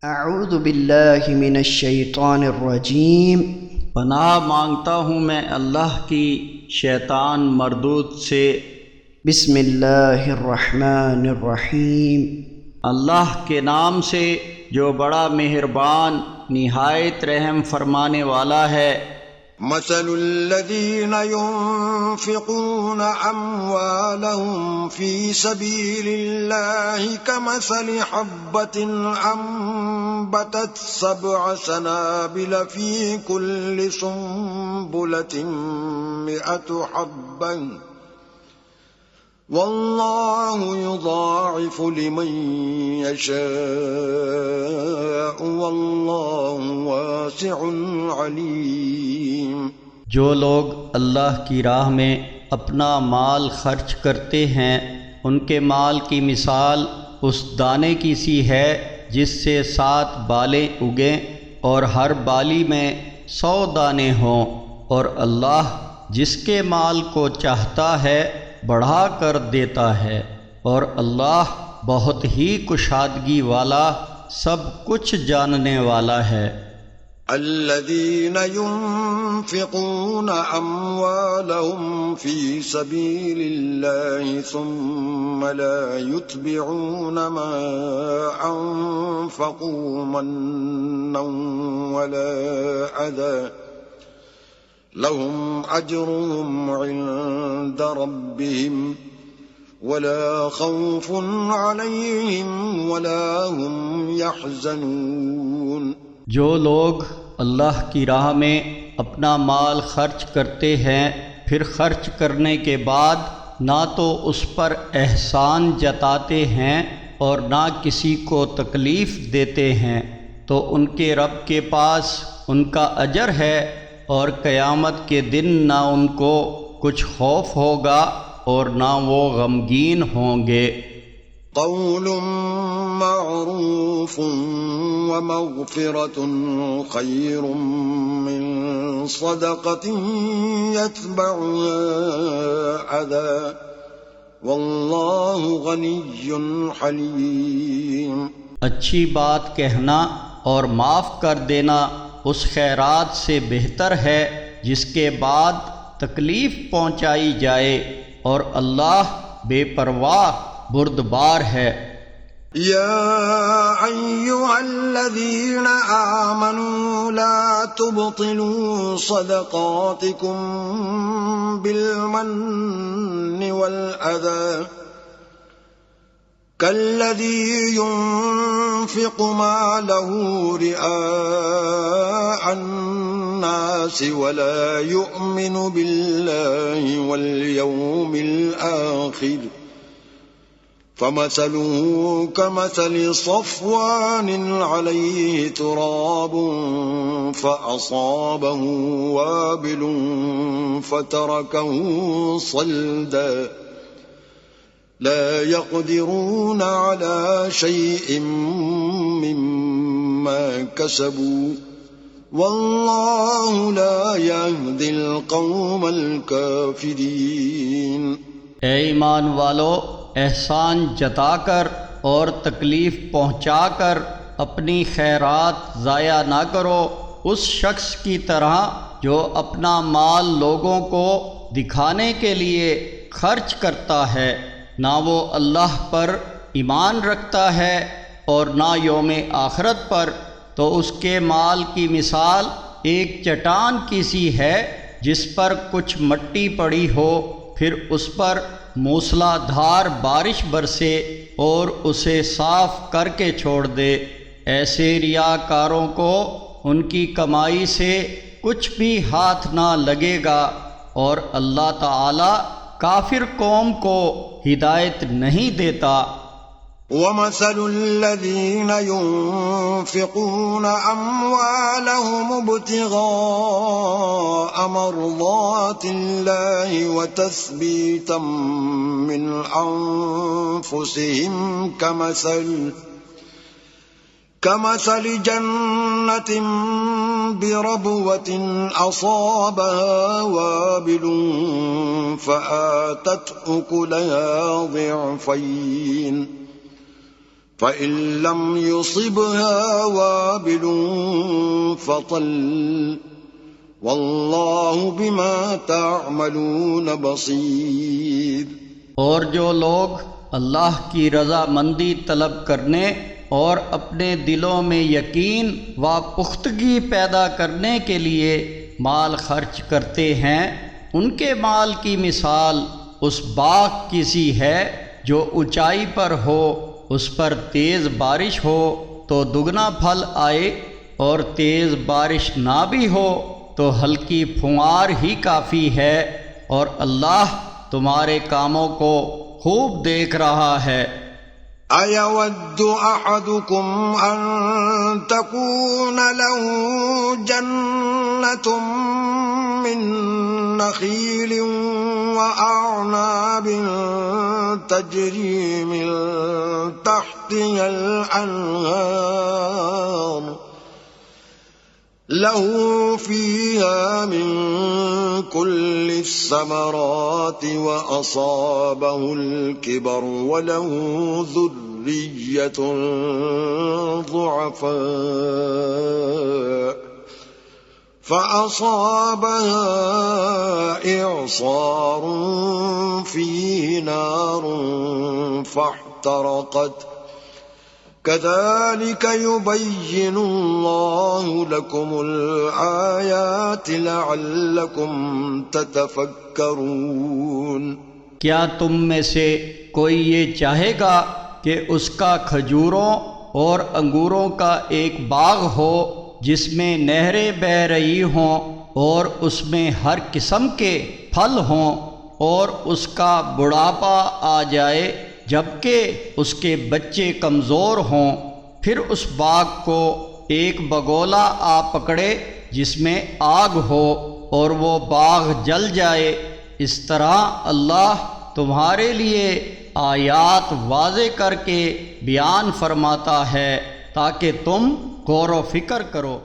اعوذ باللہ من الشیطان الرجیم۔ پناہ مانگتا ہوں میں اللہ کی شیطان مردود سے۔ بسم اللہ الرحمن الرحیم۔ اللہ کے نام سے جو بڑا مہربان نہایت رحم فرمانے والا ہے۔ مثل الذين ينفقون أموالهم في سبيل الله كمثل حبة أنبتت 7 سنابل في كل سنبلة 100 حبة والله يضاعف لمن يشاء والله واسع عليم۔ جو لوگ اللہ کی راہ میں اپنا مال خرچ کرتے ہیں ان کے مال کی مثال اس دانے کی سی ہے جس سے 7 بالیں اگیں اور ہر بالی میں 100 دانے ہوں، اور اللہ جس کے مال کو چاہتا ہے بڑھا کر دیتا ہے، اور اللہ بہت ہی کشادگی والا سب کچھ جاننے والا ہے۔ الذين ينفقون أموالهم في سبيل الله ثم لا يتبعون ما أنفقوا منا ولا أذى لهم أجرهم عند ربهم ولا خوف عليهم ولا هم يحزنون۔ جو لوگ اللہ کی راہ میں اپنا مال خرچ کرتے ہیں پھر خرچ کرنے کے بعد نہ تو اس پر احسان جتاتے ہیں اور نہ کسی کو تکلیف دیتے ہیں، تو ان کے رب کے پاس ان کا اجر ہے، اور قیامت کے دن نہ ان کو کچھ خوف ہوگا اور نہ وہ غمگین ہوں گے۔ قول معروف ومغفرة خير من صدقة يتبعها أذى والله غني حليم۔ اچھی بات کہنا اور معاف کر دینا اس خیرات سے بہتر ہے جس کے بعد تکلیف پہنچائی جائے، اور اللہ بے پرواہ بردبار ہے۔ یا ایھا الذین آمنوا لا تبطلوا صدقاتکم بالمن والأذى كالذي ينفق ماله رئاء الناس ولا يؤمن بالله واليوم الآخر فمثله كمثل صفوان عليه تراب فأصابه وابل فتركه صلدا لا يقدرون على شيء مما كسبوا والله لا يهدي القوم الكافرين۔ اے ایمان والو، احسان جتا کر اور تکلیف پہنچا کر اپنی خیرات ضائع نہ کرو اس شخص کی طرح جو اپنا مال لوگوں کو دکھانے کے لیے خرچ کرتا ہے، نہ وہ اللہ پر ایمان رکھتا ہے اور نہ یوم آخرت پر، تو اس کے مال کی مثال ایک چٹان کی سی ہے جس پر کچھ مٹی پڑی ہو، پھر اس پر موسلا دھار بارش برسے اور اسے صاف کر کے چھوڑ دے۔ ایسے ریاکاروں کو ان کی کمائی سے کچھ بھی ہاتھ نہ لگے گا، اور اللہ تعالی کافر قوم کو ہدایت نہیں دیتا۔ وَمَثَلُ الَّذِينَ يُنفِقُونَ أَمْوَالَهُمُ ابْتِغَاءَ مَرْضَاتِ اللَّهِ وَتَثْبِيتًا مِّنْ أَنفُسِهِمْ كَمَثَلِ جَنَّةٍ بِرَبْوَةٍ أَصَابَهَا وَابِلٌ فَآتَتْ أُكُلَهَا ضِعْفَيْنِ فإن لم يصبها وابل فطل والله بما تعملون بصير۔ اور جو لوگ اللہ کی رضا مندی طلب کرنے اور اپنے دلوں میں یقین و پختگی پیدا کرنے کے لیے مال خرچ کرتے ہیں، ان کے مال کی مثال اس باغ کی سی ہے جو اونچائی پر ہو، اس پر تیز بارش ہو تو دگنا پھل آئے، اور تیز بارش نہ بھی ہو تو ہلکی پھوار ہی کافی ہے، اور اللہ تمہارے کاموں کو خوب دیکھ رہا ہے۔ أَيَوَدُّ أَحَدُكُمْ أَن تَكُونَ لَهُ جَنَّةٌ مِّن نَّخِيلٍ وَأَعْنَابٍ تَجْرِي مِن تَحْتِهَا الْأَنْهَارُ له فيها من كل الثمرات وأصابه الكبر وله ذرية ضعفاء فأصابها إعصار فيه نار فاحترقت كذلك يبين الله لكم الآيات لعلكم تتفكرون۔ کیا تم میں سے کوئی یہ چاہے گا کہ اس کا کھجوروں اور انگوروں کا ایک باغ ہو جس میں نہریں بہہ رہی ہوں اور اس میں ہر قسم کے پھل ہوں، اور اس کا بڑھاپا آ جائے جبکہ اس کے بچے کمزور ہوں، پھر اس باغ کو ایک بگولا آ پکڑے جس میں آگ ہو اور وہ باغ جل جائے؟ اس طرح اللہ تمہارے لیے آیات واضح کر کے بیان فرماتا ہے تاکہ تم غور و فکر کرو۔